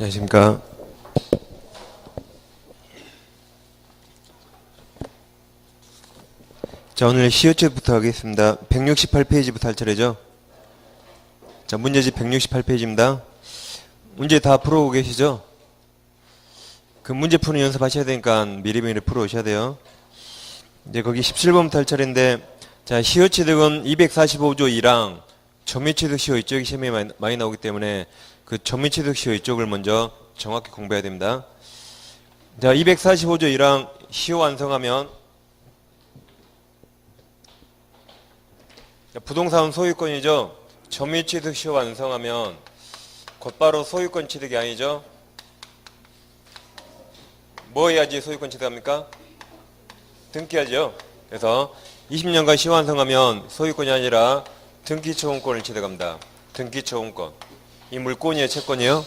안녕하십니까. 자, 오늘 시효체부터 하겠습니다. 168페이지부터 할 차례죠. 자, 문제집 168페이지입니다. 문제 다 풀어오고 계시죠? 그 문제 푸는 연습하셔야 되니까 미리미리 풀어오셔야 돼요. 이제 거기 17번부터 할 차례인데, 자, 시효취득은 245조 2랑 점유취득 시효 이쪽이 시험에 많이 나오기 때문에 그 점유취득 시효 이쪽을 먼저 정확히 공부해야 됩니다. 자, 245조 2랑 시효 완성하면 부동산 소유권이죠. 점유취득 시효 완성하면 곧바로 소유권 취득이 아니죠. 뭐 해야지 소유권 취득합니까? 등기하죠. 그래서 20년간 시효 완성하면 소유권이 아니라 등기초음권을 취득합니다. 등기초음권. 이 물권이에요, 채권이에요?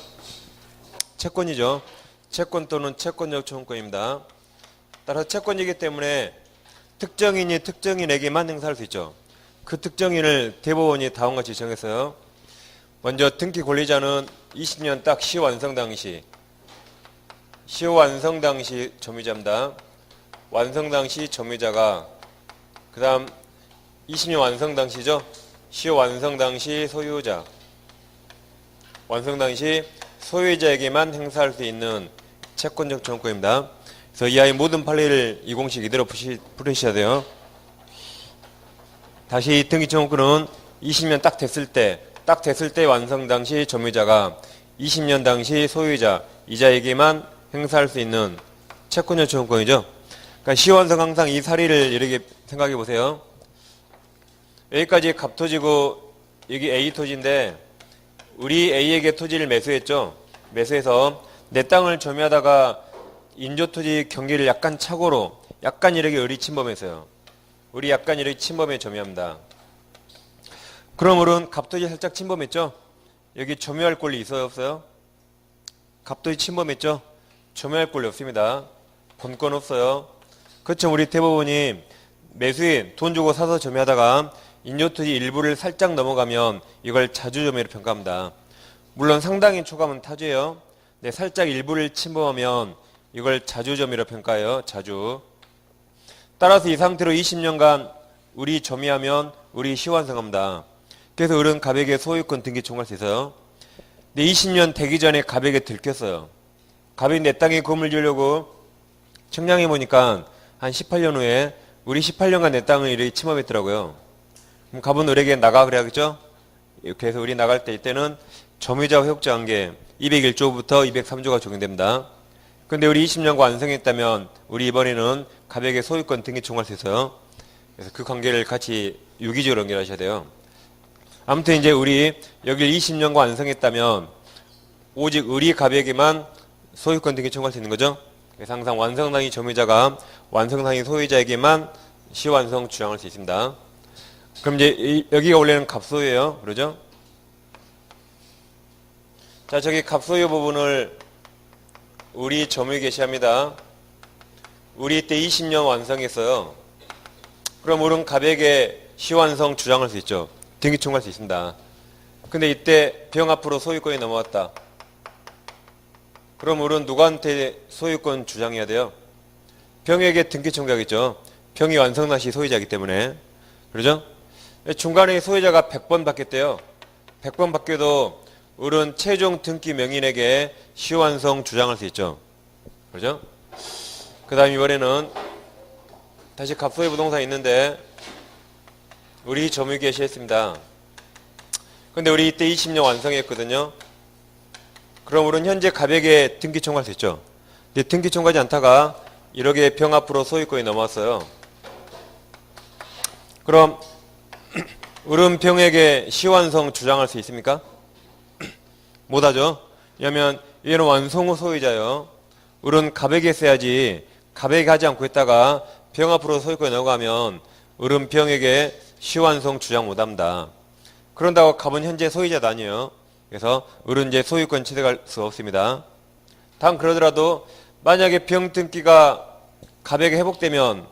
채권이죠. 채권 또는 채권적 초음권입니다. 따라서 채권이기 때문에 특정인이 특정인에게만 행사할 수 있죠. 그 특정인을 대법원이 다음과 같이 정했어요. 먼저 등기 권리자는 20년 딱 시효 완성 당시 점유자입니다. 완성 당시 점유자가 그 다음 20년 완성 당시죠. 시효 완성 당시 소유자. 완성 당시 소유자에게만 행사할 수 있는 채권적 초음권입니다. 그래서 이 아이 모든 판례를 이 공식 이대로 풀으셔야 돼요. 다시 등기 초음권은 20년 딱 됐을 때 완성 당시 점유자가 20년 당시 소유자, 이자에게만 행사할 수 있는 채권적 초음권이죠. 그러니까 시효완성 항상 이 사리를 이렇게 생각해 보세요. 여기까지 갑토지고 여기 A 토지인데 우리 A에게 토지를 매수했죠. 매수해서 내 땅을 점유하다가 인조토지 경계를 약간 착오로 약간 이렇게 의리 침범했어요. 우리 약간 이렇게 침범에 점유합니다. 그럼 우리는 갑토지 살짝 침범했죠. 여기 점유할 권리 있어요, 없어요? 갑토지 침범했죠. 점유할 권리 없습니다. 본권 없어요. 그렇죠. 우리 대법원이 매수인 돈 주고 사서 점유하다가 인조토지 일부를 살짝 넘어가면 이걸 자주점유로 평가합니다. 물론 상당히 초과하면 타주예요. 네, 살짝 일부를 침범하면 이걸 자주점유로 평가해요. 자주. 따라서 이 상태로 20년간 우리 점유하면 우리 시효완성합니다. 그래서 을은 갑에게 소유권 등기 청구할 수 있어요. 근데 20년 되기 전에 갑에게 들켰어요. 갑이 내 땅에 건물 지으려고 청량해 보니까 한 18년 후에 우리 18년간 내 땅을 이렇게 침범했더라고요. 그럼 갑은 을에게 나가 그래야겠죠? 그래서 을이 나갈 때 이때는 점유자와 회복자 관계 201조부터 203조가 적용됩니다. 근데 우리 20년간 완성했다면 우리 이번에는 갑에게 소유권 등기 청구할 수 있어요. 그래서 그 관계를 같이 유기적으로 연결하셔야 돼요. 아무튼 이제 우리 여길 20년간 완성했다면 오직 을이 갑에게만 소유권 등기 청구할 수 있는 거죠. 그래서 항상 완성당의 점유자가 완성당의 소유자에게만 시효완성 주장할 수 있습니다. 그럼 이제 여기가 원래는 갑소유예요. 그러죠? 자, 저기 갑소유 부분을 우리 점유 게시합니다. 우리 이때 20년 완성했어요. 그럼 우리는 갑에게 시효완성 주장할 수 있죠. 등기 청구할 수 있습니다. 근데 이때 병 앞으로 소유권이 넘어왔다. 그럼 우리는 누구한테 소유권 주장해야 돼요? 병에게 등기 청구하겠죠. 병이 완성 당시 소유자이기 때문에. 그러죠? 중간에 소유자가 100번 바뀌었대요. 100번 바뀌어도 우리는 최종 등기 명인에게 시효완성 주장할 수 있죠. 그러죠? 그 다음 이번에는 다시 갑소유 부동산이 있는데 우리 점유 게시했습니다. 근데 우리 이때 20년 완성했거든요. 그럼 우리는 현재 갑에게 등기 청구할 수 있죠. 근데 등기 청구하지 않다가 이렇게 병 앞으로 소유권이 넘어왔어요. 그럼 우리는 병에게 시효완성 주장할 수 있습니까? 못하죠. 왜냐하면 얘는 완성 후 소유자예요. 우리는 갑에게 써야지 갑에게 하지 않고 있다가 병 앞으로 소유권이 넘어가면 우리는 병에게 시효완성 주장 못합니다. 그런다고 갑은 현재 소유자도 아니에요. 그래서 우리는 이제 소유권 취득할 수 없습니다. 다음 그러더라도 만약에 병 등기가 갑에게 회복되면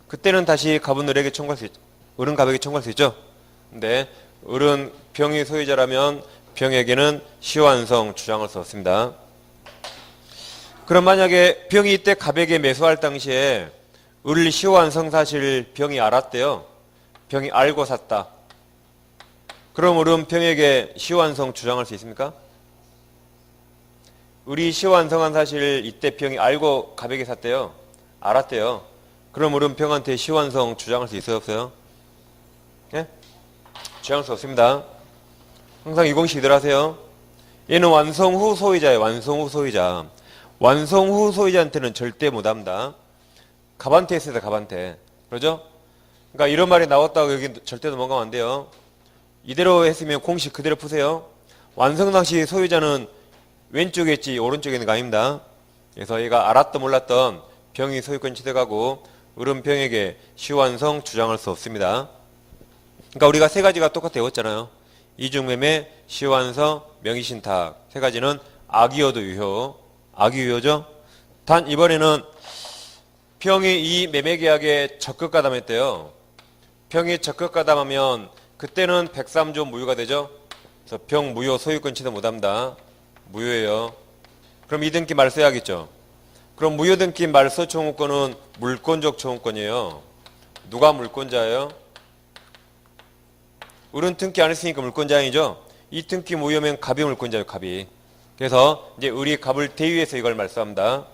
그때는 다시 갑은 을에게 청구할 수 있죠. 을은 갑에게 청구할 수 있죠. 근데 을은 병의 소유자라면 병에게는 시효완성 주장할 수 없습니다. 그럼 만약에 병이 이때 갑에게 매수할 당시에 을 시효완성 사실을 병이 알았대요. 병이 알고 샀다. 그럼 을은 병에게 시효완성 주장할 수 있습니까? 을이 시효완성한 사실을 이때 병이 알고 갑에게 샀대요. 알았대요. 그럼 을은 병한테 시효완성 주장할 수 있어요? 없어요? 예? 주장할 수 없습니다. 항상 이 공식들 하세요. 얘는 완성 후 소유자예요. 완성 후 소유자. 완성 후 소유자한테는 절대 못합니다. 갑한테 했어요. 갑한테. 그러죠? 그러니까 이런 말이 나왔다고 여기 절대 넘어가면 안 돼요. 이대로 했으면 공식 그대로 푸세요. 완성 당시 소유자는 왼쪽에 있지 오른쪽에 있는 거 아닙니다. 그래서 얘가 알았던 몰랐던 병이 소유권 취득하고 을은 병에게 시효완성 주장할 수 없습니다. 그러니까 우리가 세 가지가 똑같아 외웠잖아요. 이중매매, 시효완성, 명의신탁. 세 가지는 악의효도 유효. 악의유효죠? 단 이번에는 병이 이 매매계약에 적극가담했대요. 병이 적극가담하면 그때는 103조 무효가 되죠? 그래서 병 무효 소유권 취득 못합니다. 무효예요. 그럼 이등기 말소해야겠죠? 그럼 무효등기 말소 청구권은 물권적 청구권이에요. 누가 물권자예요? 을은 등기 안 했으니까 물권자이죠? 이 등기 무효면 갑이 물권자예요. 갑이. 그래서 이제 을이 갑을 대위해서 이걸 말소합니다.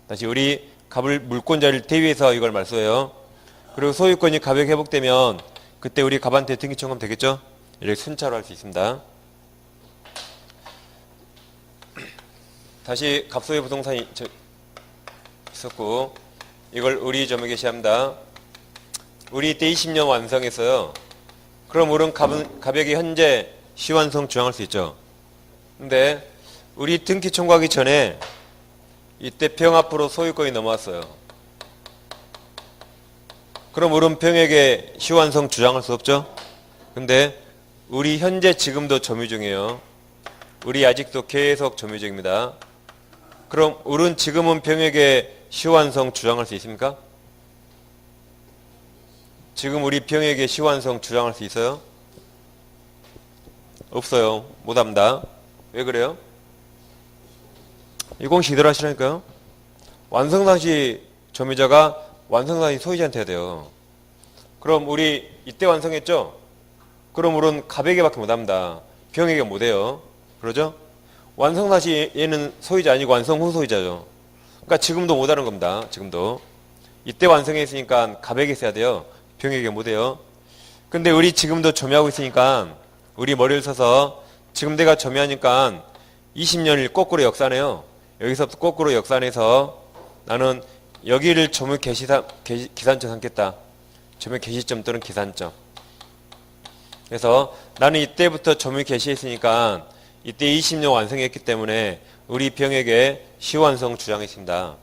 다시 을이 갑을 물권자를 대위해서 이걸 말소해요. 그리고 소유권이 갑에게 회복되면 그때 우리 갑한테 등기 청구하면 되겠죠? 이렇게 순차로 할 수 있습니다. 다시 갑소유 부동산이 있었고 이걸 을이 점유개 시합니다. 을이 이때 20년 완성했어요. 그럼 을은 갑에게 현재 시완성 주장할 수 있죠. 근데 을이 등기 청구하기 전에 이때 병 앞으로 소유권이 넘어왔어요. 그럼 을은 병에게 시완성 주장할 수 없죠? 근데 을이 현재 지금도 점유 중이에요. 을이 아직도 계속 점유 중입니다. 그럼 을은 지금은 병에게 시완성 주장할 수 있습니까? 지금 우리 병에게 시완성 주장할 수 있어요? 없어요. 못합니다. 왜 그래요? 이 공식 이대로 하시라니까요. 완성당시 점유자가 완성당시 소유자한테 해야 돼요. 그럼 우리 이때 완성했죠? 그럼 우리는 갑에게밖에 못합니다. 병에게 못해요. 그러죠? 완성당시 얘는 소유자 아니고 완성 후 소유자죠. 그러니까 지금도 못하는 겁니다. 지금도. 이때 완성했으니까 갑에게 써야 돼요. 병에게 못해요. 근데 우리 지금도 점유하고 있으니까 우리 머리를 써서 지금 내가 점유하니까 20년을 거꾸로 역산해요. 여기서부터 거꾸로 역산해서 나는 여기를 점유 기산점 삼겠다. 점유 개시점 또는 기산점. 그래서 나는 이때부터 점유 개시했으니까 이때 20년 완성했기 때문에 우리 병에게 시완성 주장했습니다.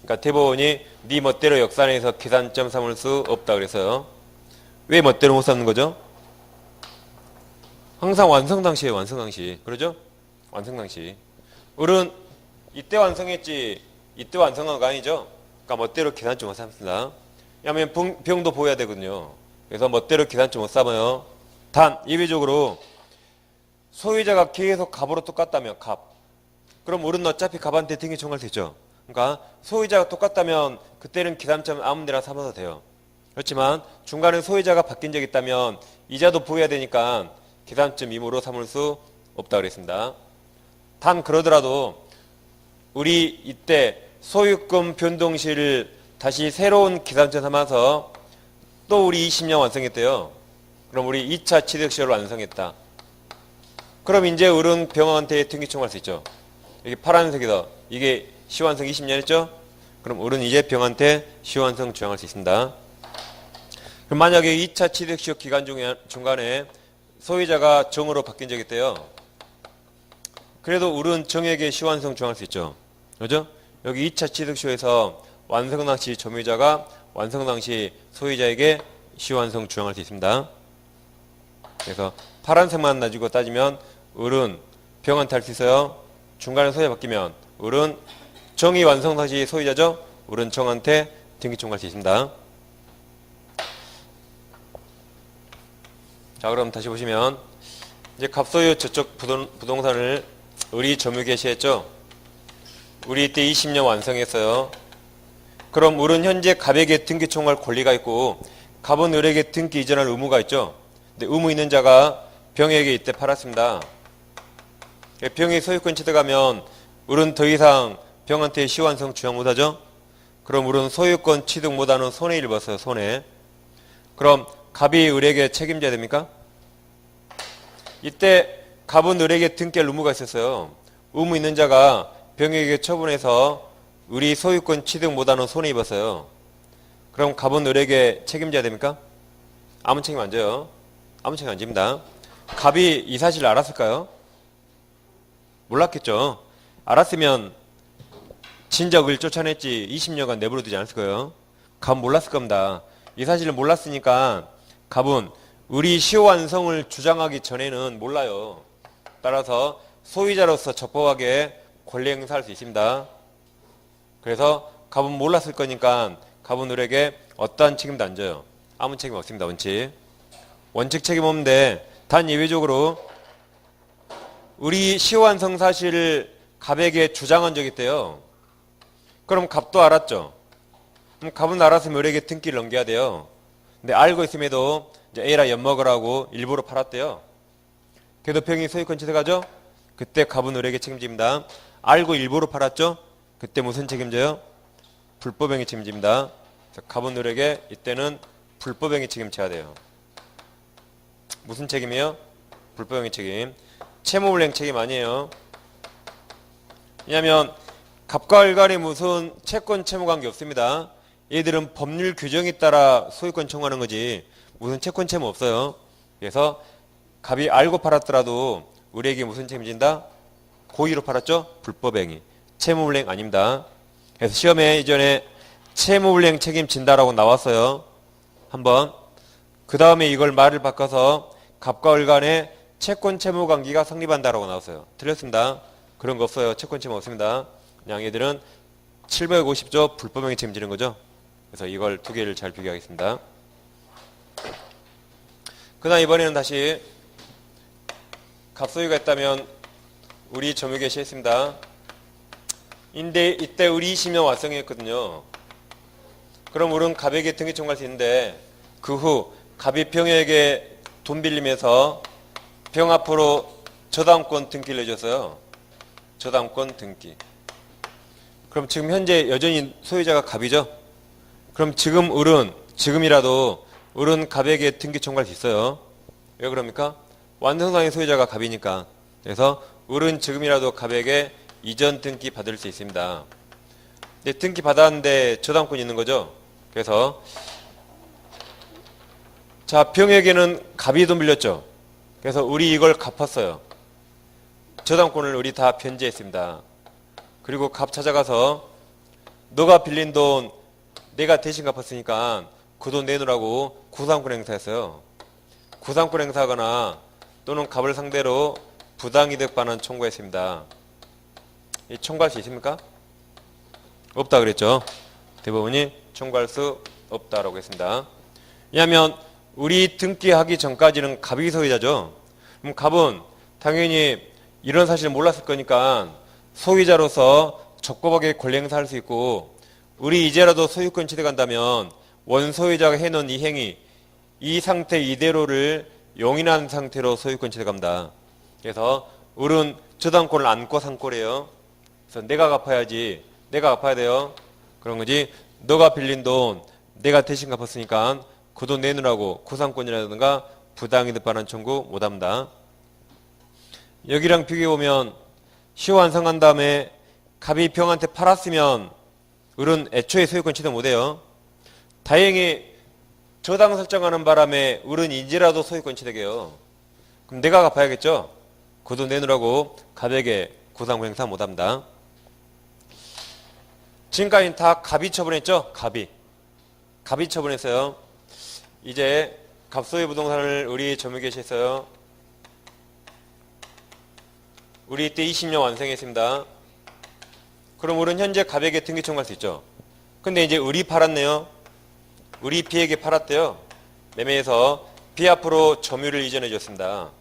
그러니까 대법원이 네 멋대로 역산해서 기산점 삼을 수 없다 그래서요. 왜 멋대로 못 삼는 거죠? 항상 완성 당시에요. 완성 당시. 그러죠? 완성 당시. 을은 이때 완성했지 이때 완성한 거 아니죠? 그러니까 멋대로 기산점 못 삼습니다. 왜냐하면 병도 보여야 되거든요. 그래서 멋대로 기산점 못 삼아요. 단 예외적으로 소유자가 계속 갑으로 똑같다면 갑. 그럼 을은 어차피 갑한테 등기 청구할 수 있죠. 그러니까 소유자가 똑같다면 그때는 기산점 아무 데나 삼아도 돼요. 그렇지만 중간에 소유자가 바뀐 적이 있다면 이자도 보여야 되니까 기산점 임으로 삼을 수 없다 그랬습니다. 단 그러더라도 우리 이때 소유권 변동시를 다시 새로운 기산점 삼아서 또 우리 20년 완성했대요. 그럼 우리 2차 취득시효를 완성했다. 그럼 이제 을은 병한테 등기 청구할 수 있죠. 이게 파란색이다. 이게 시완성 20년 했죠? 그럼 을은 이제 병한테 시완성 주장할 수 있습니다. 그럼 만약에 2차 취득시효 기간 중간에 소유자가 정으로 바뀐 적이 있대요. 그래도 을은 정에게 시완성 주장할 수 있죠. 그죠? 여기 2차 취득시효에서 완성 당시 점유자가 완성 당시 소유자에게 시완성 주장할 수 있습니다. 그래서 파란색만 가지고 따지면 을은 병한테 할 수 있어요. 중간에 소유자 바뀌면 을은 정이 완성 당시 소유자죠. 을은 정한테 등기 청구할 수 있습니다. 자, 그럼 다시 보시면 이제 갑소유 저쪽 부동산을 을이 점유 개시했죠. 우리 이때 20년 완성했어요. 그럼 을은 현재 갑에게 등기 청구할 권리가 있고 갑은 을에게 등기 이전할 의무가 있죠. 근데 의무 있는 자가 병에게 이때 팔았습니다. 병이 소유권 취득하면 을은 더 이상 병한테 시완성 주장 못하죠. 그럼 을은 소유권 취득 못하는 손해를 입었어요. 손해. 그럼 갑이 을에게 책임져야 됩니까? 이때 갑은 을에게 등기할 의무가 있었어요. 의무 있는 자가 병에게 처분해서 을이 소유권 취득 못하는 손해 입었어요. 그럼 갑은 을에게 책임져야 됩니까? 아무 책임 안 져요. 아무 책임 안 집니다. 갑이 이 사실을 알았을까요? 몰랐겠죠. 알았으면 진작 을 쫓아냈지 20년간 내버려두지 않았을 거예요. 갑은 몰랐을 겁니다. 이 사실을 몰랐으니까 갑은 을이 시효완성을 주장하기 전에는 몰라요. 따라서 소유자로서 적법하게 권리 행사할 수 있습니다. 그래서 갑은 몰랐을 거니까 갑은 을에게 어떠한 책임도 안 져요. 아무 책임 없습니다. 원칙. 원칙 책임 없는데 단 예외적으로 을이 시효완성 사실을 갑에게 주장한 적이 있대요. 그럼 갑도 알았죠. 그럼 갑은 알았으면 을에게 등기를 넘겨야 돼요. 근데 알고 있음에도 이제 A라 엿먹으라고 일부러 팔았대요. 그래도 병이 소유권 취득하죠? 그때 갑은 을에게 책임집니다. 알고 일부러 팔았죠? 그때 무슨 책임져요? 불법행위 책임집니다. 갑은 을에게 이때는 불법행위 책임져야 돼요. 무슨 책임이에요? 불법행위 책임. 채무불이행 책임 아니에요. 왜냐하면 갑과 을 간에 무슨 채권 채무 관계 없습니다. 얘들은 법률 규정에 따라 소유권 청구하는 거지 무슨 채권 채무 없어요. 그래서 갑이 알고 팔았더라도 을에게 무슨 책임진다? 고의로 팔았죠? 불법행위. 채무불이행 아닙니다. 그래서 시험에 이전에 채무불이행 책임진다라고 나왔어요. 한번. 그 다음에 이걸 말을 바꿔서 갑과 을 간에 채권 채무 관계가 성립한다라고 나왔어요. 틀렸습니다. 그런 거 없어요. 채권 채무 없습니다. 그냥 얘들은 750조 불법행위 책임지는 거죠. 그래서 이걸 두 개를 잘 비교하겠습니다. 그 다음 이번에는 다시 갑소유가 있다면 우리 점유계 시했습니다. 인데 이때 을이 20년 완성했거든요. 그럼 을은 갑에게 등기 청구할 수 있는데 그 후 갑이 병에게 돈 빌리면서 병 앞으로 저당권 등기를 내줬어요. 저당권 등기. 그럼 지금 현재 여전히 소유자가 갑이죠. 그럼 지금 을은 지금이라도 을은 갑에게 등기 청구할 수 있어요. 왜 그럽니까? 완성상의 소유자가 갑이니까. 그래서 을은 지금이라도 갑에게 이전 등기 받을 수 있습니다. 근데 등기 받았는데 저당권이 있는 거죠. 그래서 자 병에게는 갑이 돈 빌렸죠. 그래서 을이 이걸 갚았어요. 저당권을 을이 다 변제했습니다. 그리고 갑 찾아가서 너가 빌린 돈 내가 대신 갚았으니까 그 돈 내놓으라고 구상권 행사했어요. 구상권 행사하거나 또는 갑을 상대로 부당이득 반환 청구했습니다. 이 청구할 수 있습니까? 없다 그랬죠. 대법원이 청구할 수 없다라고 했습니다. 왜냐하면 우리 등기하기 전까지는 갑이 소유자죠. 그럼 갑은 당연히 이런 사실을 몰랐을 거니까 소유자로서 적법하게 권리 행사할 수 있고 우리 이제라도 소유권 취득한다면 원소유자가 해놓은 이 행위 이 상태 이대로를 용인한 상태로 소유권 취득합니다. 그래서 을은 저당권을 안고 산 꼴이에요. 그래서 내가 갚아야지. 내가 갚아야 돼요. 그런 거지. 너가 빌린 돈 내가 대신 갚았으니까 그 돈 내놓으라고 구상권이라든가 부당이득 반환 청구 못합니다. 여기랑 비교해보면 시효 완성한 다음에 갑이 병한테 팔았으면 을은 애초에 소유권 취득 못해요. 다행히 저당 설정하는 바람에 을은 이제라도 소유권 취득해요. 그럼 내가 갚아야겠죠. 그 돈 내놓으라고 갑에게 구상권 행사 못합니다. 지금까지 다 갑이 처분했죠. 갑이 처분했어요. 이제 갑소유 부동산을 우리 점유계에 했어요. 우리 이때 20년 완성했습니다. 그럼 을은 현재 갑에게 등기 청구할 수 있죠. 근데 이제 을이 팔았네요. 을이 B에게 팔았대요. 매매해서 B 앞으로 점유를 이전해 줬습니다.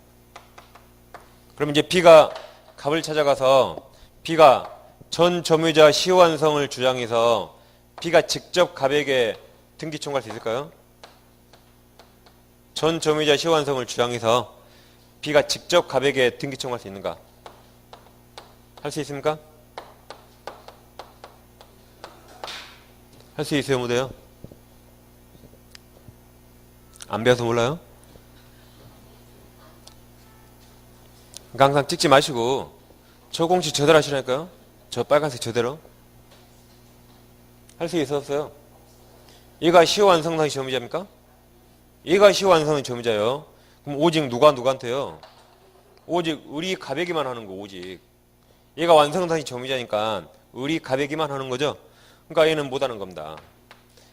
그럼 이제 B가 갑을 찾아가서 B가 전 점유자 시효완성을 주장해서 B가 직접 갑에게 등기 청구할 수 있을까요? 전 점유자 시효완성을 주장해서 B가 직접 갑에게 등기 청구할 수 있는가? 할 수 있습니까? 할 수 있어요, 못해요? 안 배워서 몰라요? 그러니까 항상 찍지 마시고 저 공식 저대로 하시라니까요. 저 빨간색 저대로. 할 수 있었어요. 얘가 시효완성상의 점유자입니까? 얘가 시효완성의 점유자예요. 그럼 오직 누구한테요? 오직 우리 갑에게만 하는 거, 오직. 얘가 완성상의 점유자니까 우리 갑에게만 하는 거죠. 그러니까 얘는 못하는 겁니다.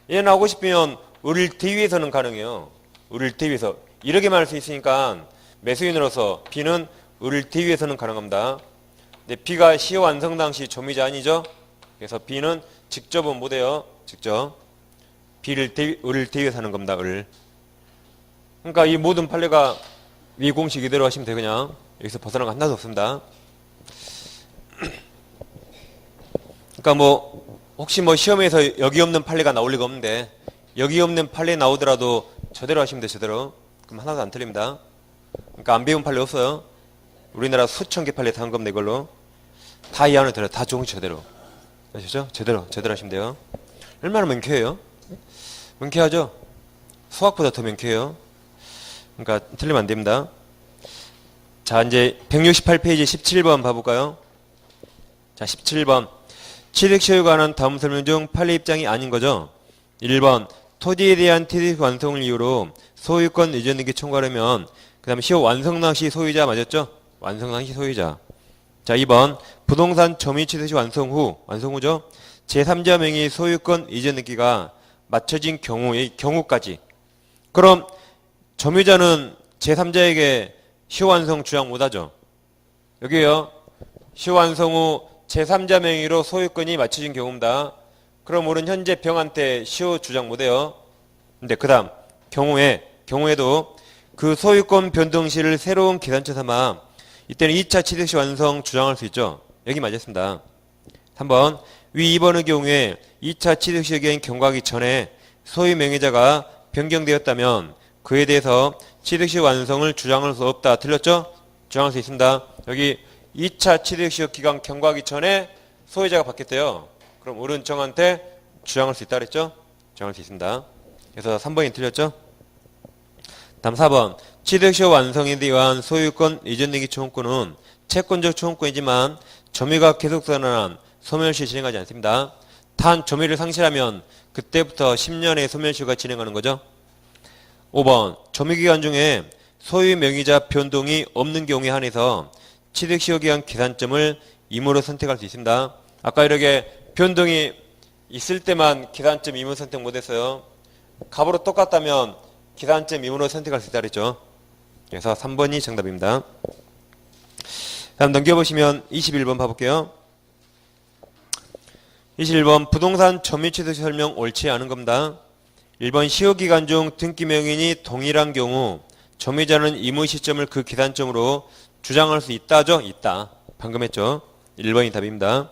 얘는 하고 싶으면 을을 대위해서는 가능해요. 을을 대위해서. 이렇게만 할 수 있으니까 매수인으로서 B는 을을 대위해서는 가능합니다. 근데 B가 시효 완성 당시 점유자 아니죠? 그래서 B는 직접은 못해요. 직접. 을을 대위해서 하는 겁니다. 을. 그러니까 이 모든 판례가 위 공식 이대로 하시면 돼요. 그냥. 여기서 벗어난 거 하나도 없습니다. 그러니까 뭐 혹시 뭐 시험에서 여기 없는 판례가 나올 리가 없는데 여기 없는 판례 나오더라도 저대로 하시면 돼요. 저대로. 그럼 하나도 안 틀립니다. 그러니까 안 배운 판례 없어요. 우리나라 수천 개 판례 다 한 겁니다. 이걸로. 다 이 안에 들어요. 다 종이 저대로. 아시죠? 제대로 하시면 돼요. 얼마나 명쾌해요? 명쾌하죠? 수학보다 더 명쾌해요. 그러니까 틀리면 안 됩니다. 자, 이제 168페이지 17번 봐볼까요? 자, 17번. 취득시효에 관한 다음 설명 중 판례 입장이 아닌 거죠. 1번. 토지에 대한 취득 완성을 이유로 소유권 이전 등기 청구하려면 그 다음에 시효 완성 당시 소유자 맞았죠? 완성 당시 소유자. 자, 2번. 부동산 점유 취득시 완성 후죠? 제3자 명의 소유권 이전 등기가 맞춰진 경우의 경우까지. 그럼 점유자는 제3자에게 시효 완성 주장 못하죠. 여기요. 시효 완성 후 제3자 명의로 소유권이 맞춰진 경우입니다. 그럼 우리는 현재 병한테 시효 주장 못해요. 근데 그 다음 경우에도 그 소유권 변동 시를 새로운 계산처 삼아 이때는 2차 취득시 완성 주장할 수 있죠. 여기 맞았습니다. 3번 위 2번의 경우에 2차 취득시에 대한 경과하기 전에 소유 명의자가 변경되었다면 그에 대해서 취득시 완성을 주장할 수 없다. 틀렸죠? 주장할 수 있습니다. 여기 2차 취득시효 기간 경과하기 전에 소유자가 바뀌었대요. 그럼 오른정한테 주장할 수 있다 그랬죠? 주장할 수 있습니다. 그래서 3번이 틀렸죠? 다음 4번. 취득시효 완성에 대한 소유권 이전 등기 청구권은 채권적 청구권이지만 점유가 계속선언한 소멸시 진행하지 않습니다. 단 점유를 상실하면 그때부터 10년의 소멸시효가 진행하는 거죠. 5번. 점유기간 중에 소유 명의자 변동이 없는 경우에 한해서 취득시효 기간 계산점을 임의로 선택할 수 있습니다. 아까 이렇게 변동이 있을 때만 계산점 임의 선택 못했어요. 값으로 똑같다면 계산점 임의로 선택할 수 있다 그랬죠. 그래서 3번이 정답입니다. 다음 넘겨보시면 21번 봐볼게요. 21번 부동산 점유 취득 설명 옳지 않은 겁니다. 1번 시효기간 중 등기 명인이 동일한 경우 점유자는 임의 시점을 그 계산점으로 주장할 수 있다죠? 있다. 방금 했죠? 1번이 답입니다.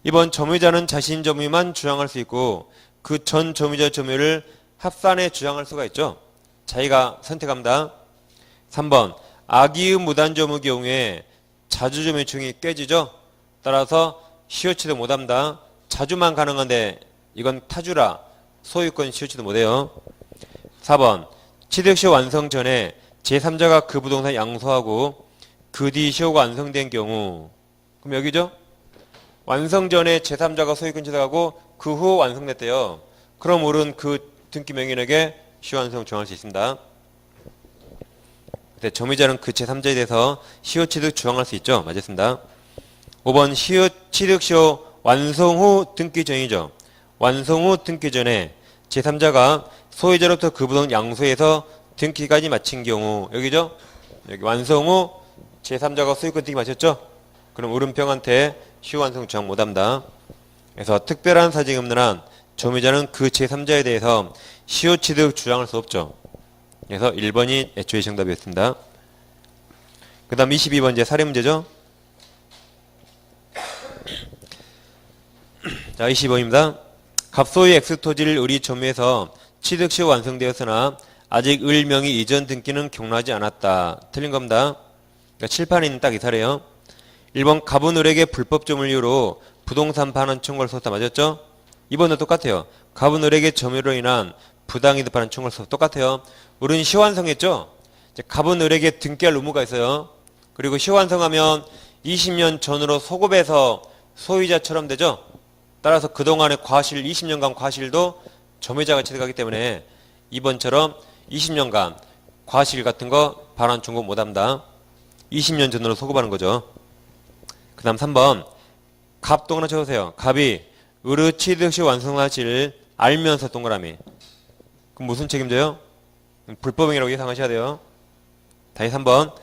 2번 점유자는 자신 점유만 주장할 수 있고 그 전 점유자 점유를 합산해 주장할 수가 있죠. 자기가 선택합니다. 3번 악의의 무단점유 경우에 자주점유 중이 깨지죠. 따라서 시효취득 못합니다. 자주만 가능한데 이건 타주라 소유권 시효취득 못해요. 4번 취득시효 완성 전에 제3자가 그 부동산 양수하고 그 뒤 시효가 완성된 경우 그럼 여기죠. 완성 전에 제3자가 소유권 취득하고 그 후 완성됐대요. 그럼 우리는 그 등기 명인에게 시효 완성 주장할 수 있습니다. 네, 점유자는 그 제3자에 대해서 시효 취득 주장할 수 있죠. 맞았습니다. 5번 시효 취득 시효 완성 후 등기 전이죠. 완성 후 등기 전에 제3자가 소유자로부터 그 부동산 양수해서 등기까지 마친 경우 여기죠. 여기 완성 후 제3자가 소유권 등기 마쳤죠. 그럼 우른평한테 시효 완성 주장 못합니다. 그래서 특별한 사정이 없는 한 점유자는 그 제3자에 대해서 시효 취득 주장할 수 없죠. 그래서 1번이 애초에 정답이었습니다. 그 다음 22번 이제 사례 문제죠. 자, 25입니다. 갑소의 X토지를 을이 점유해서 취득 시 완성되었으나 아직 을 명의 이전 등기는 경로하지 않았다. 틀린 겁니다. 그러니까 칠판에 있는 딱 이사래요. 1번 갑은 을에게 불법점을 이유로 부동산 반환 청구를 썼다. 맞았죠? 2번도 똑같아요. 갑은 을에게 점유로 인한 부당이득 반환 청구를 썼다. 똑같아요. 을은 시완성했죠? 이제 갑은 을에게 등기할 의무가 있어요. 그리고 시완성하면 20년 전으로 소급해서 소유자처럼 되죠? 따라서 그동안의 과실, 20년간 과실도 점유자가 취득하기 때문에 2번처럼 20년간 과실 같은 거 반환 청구 못합니다. 20년 전으로 소급하는 거죠. 그 다음 3번. 갑 동그라미 쳐보세요. 갑이 을의 취득 시 완성 사실을 알면서 동그라미. 그럼 무슨 책임져요? 불법행위라고 예상하셔야 돼요. 다시 3번.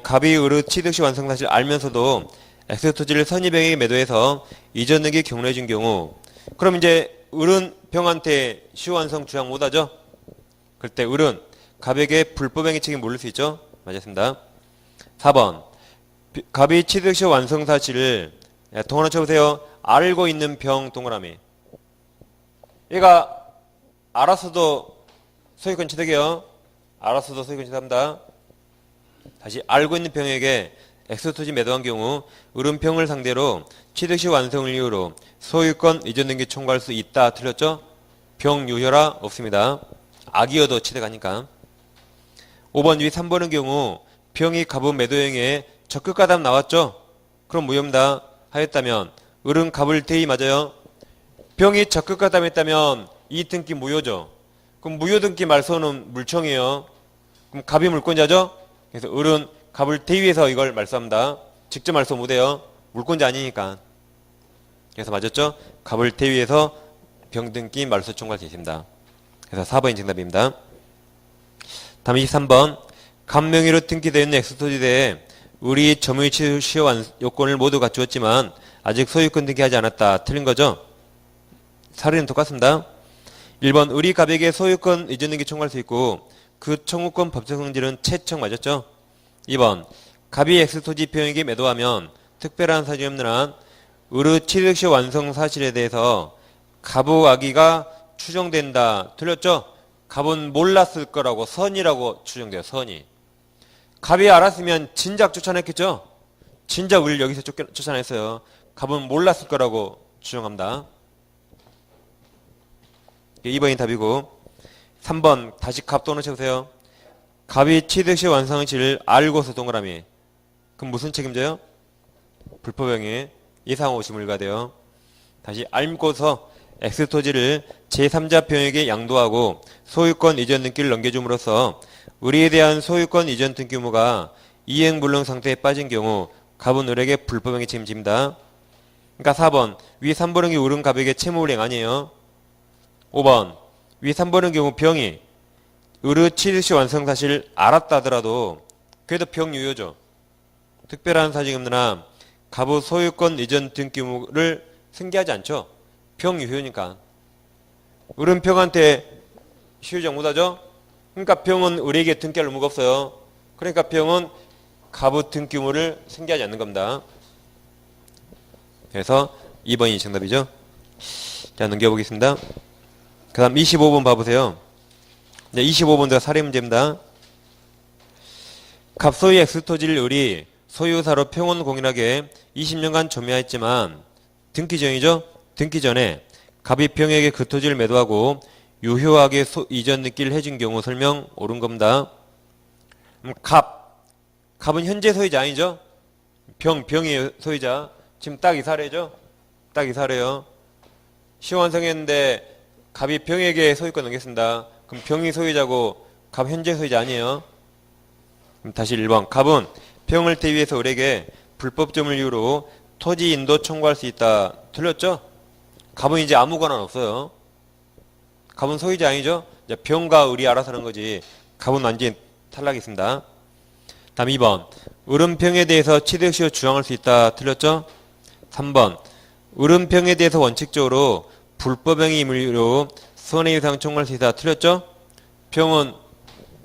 갑이 을의 취득 시 완성 사실을 알면서도 X토지를 선입행에게 매도해서 이전 등기 경로해준 경우, 그럼 이제 을은 병한테 시완성 주장 못하죠? 그럴 때 을은 갑에게 불법행위 책임 물릴 수 있죠? 맞았습니다. 4번. 갑이 취득 시 완성 사실을 동그라미 쳐보세요. 알고 있는 병 동그라미. 얘가 알았어도 소유권 취득이요. 알았어도 소유권 취득합니다. 다시 알고 있는 병에게 X토지 매도한 경우 을은 병을 상대로 취득 시 완성을 이유로 소유권 이전 등기 청구할 수 있다. 틀렸죠? 병 유효라 없습니다. 악이어도 취득하니까. 5번 위 3번의 경우 병이 갑의 매도행위에 적극가담 나왔죠? 그럼 무효입니다. 하였다면 을은 갑을 대의 맞아요? 병이 적극가담했다면 이 등기 무효죠. 그럼 무효 등기 말소는 물청이에요. 그럼 갑이 물권자죠? 그래서 을은 갑을 대위해서 이걸 말소합니다. 직접 말소 못해요. 물권자 아니니까. 그래서 맞았죠? 갑을 대위해서 병등기 말소 청구할 수 있습니다. 그래서 4번이 정답입니다. 다음 23번. 갑 명의로 등기되어 있는 X토지에 대해 을이 점유의 취득 시 요건을 모두 갖추었지만 아직 소유권 등기하지 않았다. 틀린 거죠? 사례는 똑같습니다. 1번. 을이 갑에게 소유권 이전 등기 청구할 수 있고 그 청구권 법적 성질은 채청 맞았죠? 2번. 갑이 X토지 병에게 매도하면 특별한 사정이 없는 한 을의 취득 시 완성 사실에 대해서 갑의 악의가 추정된다. 틀렸죠? 갑은 몰랐을 거라고 선이라고 추정돼요. 선이. 갑이 알았으면 진작 쫓아냈겠죠? 진작 을 여기서 쫓아냈어요. 갑은 몰랐을 거라고 추정합니다. 2번이 답이고 3번 다시 갑 동그라미 쳐보세요. 갑이 취득 시 완성실을 알고서 동그라미. 그럼 무슨 책임져요? 불법행위. 예상 없이 물과돼요. 다시 알고서 X토지를 제3자 병에게 양도하고 소유권 이전 등기를 넘겨줌으로써 을에 대한 소유권 이전 등기 의무가 이행불능 상태에 빠진 경우 갑은 을에게 불법행위 책임집니다. 그러니까 4번 위 3번의 경우 을은 갑에게 채무불이행 아니에요. 5번 위 3번의 경우 병이 을의 취득 시 완성 사실을 알았다 하더라도 그래도 병 유효죠. 특별한 사정이 없는 한 갑의 소유권 이전 등기 의무를 승계하지 않죠. 병 유효니까. 을은 병한테 시효정 못하죠. 그러니까 병은 을에게 등기할 의무가 없어요. 그러니까 병은 갑의 등기 의무를 승계하지 않는 겁니다. 그래서 2번이 정답이죠. 자, 넘겨보겠습니다. 그 다음 25번 봐보세요. 25번도 사례 문제입니다. 갑소의 X토지를 을이 소유사로 평온공인하게 20년간 점유하였지만 등기 전이죠. 등기 전에 갑이 병에게 그 토지를 매도하고 유효하게 이전 등기를 해준 경우 설명 옳은 겁니다. 갑은 현재 소유자 아니죠? 병이 소유자. 지금 딱 이 사례죠? 딱 이 사례요. 시완성했는데 갑이 병에게 소유권 넘겼습니다. 그럼 병이 소유자고 갑 현재 소유자 아니에요? 그럼 다시 1번. 갑은 병을 대위해서 을에게 불법점을 이유로 토지 인도 청구할 수 있다. 틀렸죠? 갑은 이제 아무 권한 없어요. 갑은 소유자 아니죠? 이제 병과 을이 알아서 하는 거지. 갑은 완전히 탈락했습니다. 다음 2번. 을은 병에 대해서 취득 시 주장할 수 있다. 틀렸죠? 3번. 을은 병에 대해서 원칙적으로 불법행위 임의로 손해배상 청구할 수 있다. 틀렸죠? 병은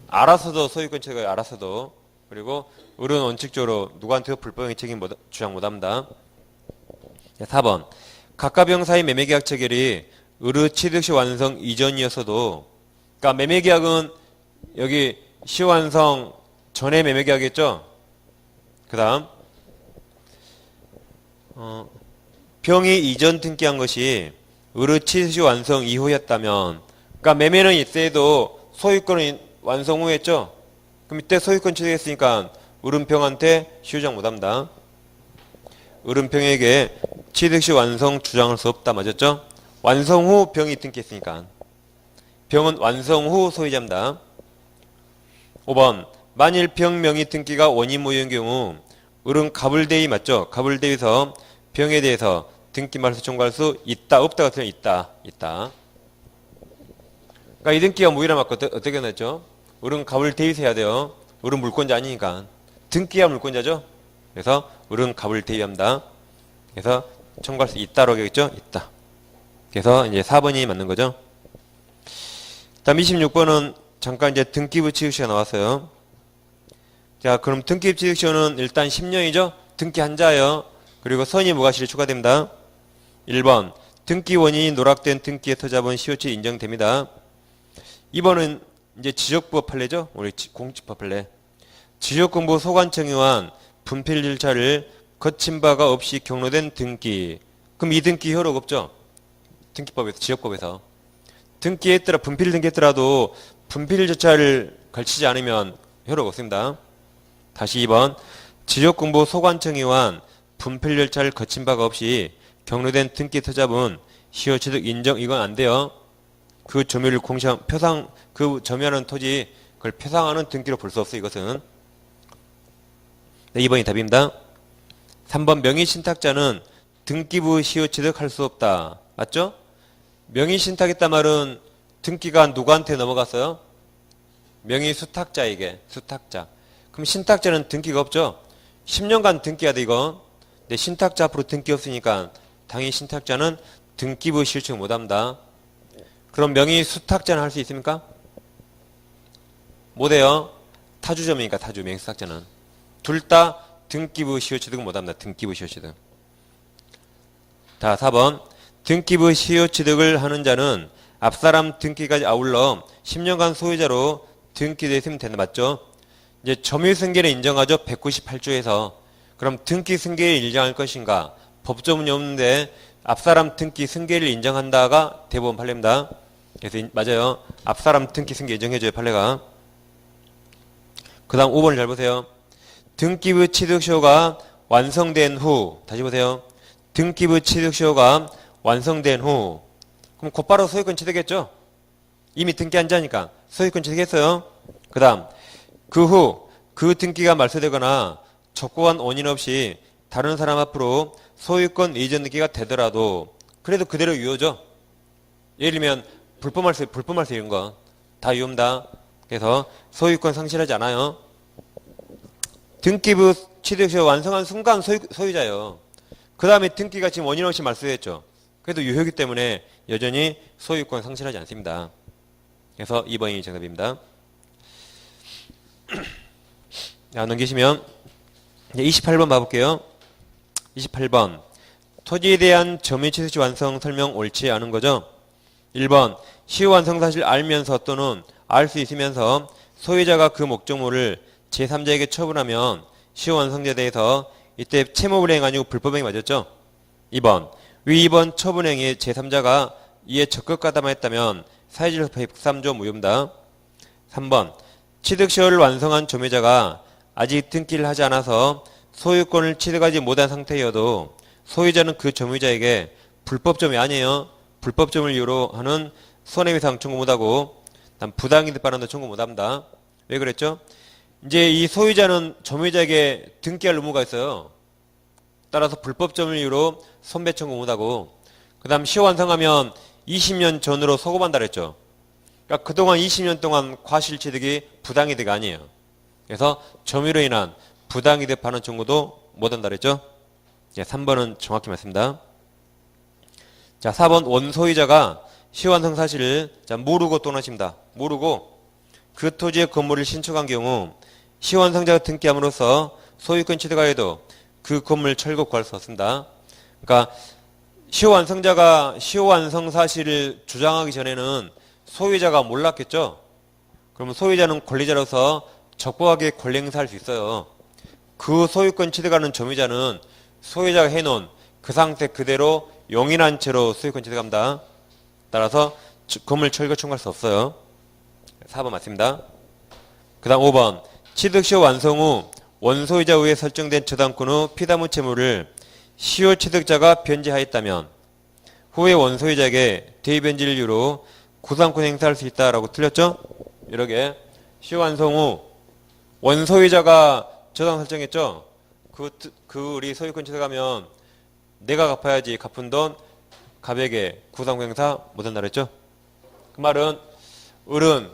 알아서도 소유권 취득을 알아서도. 그리고 을은 원칙적으로 누구한테도 불법행위 책임 주장 못합니다. 4번. 갑과병 사이 매매계약 체결이 의뢰 취득시 완성 이전이었어도, 그러니까 매매계약은 여기 시완성 전에 매매계약이었죠. 그 다음 병이 이전 등기한 것이 의뢰 취득시 완성 이후였다면, 그러니까 매매는 있어도 소유권은 완성 후였죠. 그럼 이때 소유권 취득했으니까 의뢰병한테 시효주장 못합니다. 의뢰병에게 취득시 완성 주장할 수 없다. 맞았죠? 완성 후 병이 등기했으니까. 병은 완성 후 소유자입니다. 5번 만일 병 명의 등기가 원인 무효인 경우 을은 가불대위 맞죠? 가불대위에서 병에 대해서 등기 말소 청구할 수 있다 없다가 틀리면 있다. 그러니까 이 등기가 무효라 맞고 어떻게 냈죠? 을은 가불대위에서 해야 돼요. 을은 물권자 아니니까. 등기가 물권자죠? 그래서 을은 가불대위합니다. 그래서 청구할 수 있다로 하겠죠? 있다. 그래서 이제 4번이 맞는 거죠. 다음 26번은 잠깐 이제 등기부 취득시가 나왔어요. 자, 그럼 등기부 취득시효는 일단 10년이죠? 등기 한자예요. 그리고 선의 무과실이 추가됩니다. 1번 등기 원인이 누락된 등기의 터잡은 시효치 인정됩니다. 2번은 이제 지적부업 판례죠? 우리 공직법 판례. 지적공부 소관청에 의한 분필 절차를 거친 바가 없이 경로된 등기. 그럼 이 등기 효력 없죠? 등기법에서, 지역법에서. 등기했더라, 분필 등기했더라도 분필 절차를 걸치지 않으면 효력 없습니다. 다시 2번. 지적공부 소관청에 의한 분필 절차를 거친 바가 없이 경로된 등기 터잡은 시효취득 인정, 이건 안 돼요. 그 점유를 공시한, 표상, 그 점유하는 토지, 그걸 표상하는 등기로 볼 수 없어, 이것은. 네, 2번이 답입니다. 3번 명의신탁자는 등기부 시효취득할 수 없다. 맞죠? 명의신탁했단 말은 등기가 누구한테 넘어갔어요? 명의수탁자에게, 수탁자. 그럼 신탁자는 등기가 없죠? 10년간 등기해야 돼, 이거. 근데 신탁자 앞으로 등기 없으니까 당연히 신탁자는 등기부 시효취득 못합니다. 그럼 명의수탁자는 할 수 있습니까? 못해요. 타주점이니까 타주, 명의수탁자는. 둘 다 등기부 시효취득은 못합니다. 등기부 시효취득. 자, 4번. 등기부 시효취득을 하는 자는 앞사람 등기까지 아울러 10년간 소유자로 등기되어 있으면 된다. 맞죠? 이제 점유승계를 인정하죠. 198조에서. 그럼 등기 승계를 인정할 것인가? 법조문이 없는데 앞사람 등기 승계를 인정한다가 대법원 판례입니다. 그래서 맞아요. 앞사람 등기 승계 인정해줘요. 판례가. 그 다음 5번을 잘 보세요. 등기부 취득시효가 완성된 후, 다시 보세요. 등기부 취득시효가 완성된 후, 그럼 곧바로 소유권 취득했죠? 이미 등기한 자니까 소유권 취득했어요. 그 다음 그 후 그 등기가 말소되거나 적고한 원인 없이 다른 사람 앞으로 소유권 이전 등기가 되더라도 그래도 그대로 유효죠. 예를 들면 불법 말소 이런 거 다 유효입니다. 그래서 소유권 상실하지 않아요. 등기부 취득시효 완성한 순간 소유자예요. 그 다음에 등기가 지금 원인 없이 말소됐죠. 그래도 유효이기 때문에 여전히 소유권 상실하지 않습니다. 그래서 2번이 정답입니다. 자, 넘기시면 이제 28번 봐볼게요. 28번 토지에 대한 점유취득시 완성 설명 옳지 않은 거죠. 1번 시효 완성 사실 알면서 또는 알 수 있으면서 소유자가 그 목적물을 제3자에게 처분하면 시효 완성자에 대해서 이때 채무불이행 아니고 불법행위 맞았죠. 2번 위 2번 처분행위에 제3자가 이에 적극 가담했다면 사회질서 103조 무효입니다. 3번 취득시효를 완성한 점유자가 아직 등기를 하지 않아서 소유권을 취득하지 못한 상태여도 소유자는 그 점유자에게 불법점이 아니에요. 불법점을 이유로 하는 손해배상 청구 못하고 부당이득 반환도 청구 못합니다. 왜 그랬죠? 이제 이 소유자는 점유자에게 등기할 의무가 있어요. 따라서 불법점을 이유로 손배 청구 못하고 그 다음 시효 완성하면 20년 전으로 소급한다 그랬죠. 그러니까 그동안 20년 동안 과실취득이 부당이득이 아니에요. 그래서 점유로 인한 부당이득 반환 청구도 못한다 그랬죠. 3번은 정확히 맞습니다. 자, 4번 원소유자가 시효 완성 사실을 모르고 떠나십니다. 모르고 그 토지의 건물을 신축한 경우 시효 완성자가 등기함으로써 소유권 취득하여도 그 건물 철거 구할 수 없습니다. 그러니까 시효 완성자가 시효 완성 사실을 주장하기 전에는 소유자가 몰랐겠죠? 그러면 소유자는 권리자로서 적법하게 권리 행사할 수 있어요. 그 소유권 취득하는 점유자는 소유자가 해놓은 그 상태 그대로 용인한 채로 소유권 취득합니다. 따라서 건물 철거 청구할 수 없어요. 4번 맞습니다. 그 다음 5번 취득 시효 완성 후 원소유자 의해 설정된 저당권 후 피담후 채무를 시효 취득자가 변제하였다면 후에 원소유자에게 대변질 이유로 구상권 행사할 수 있다라고 틀렸죠? 이렇게 시효 완성 후 원소유자가 저당 설정했죠? 우리 소유권 취득하면 내가 갚아야지 갚은 돈 갑에게 구상권 행사 못한다 그랬죠? 그 말은 을은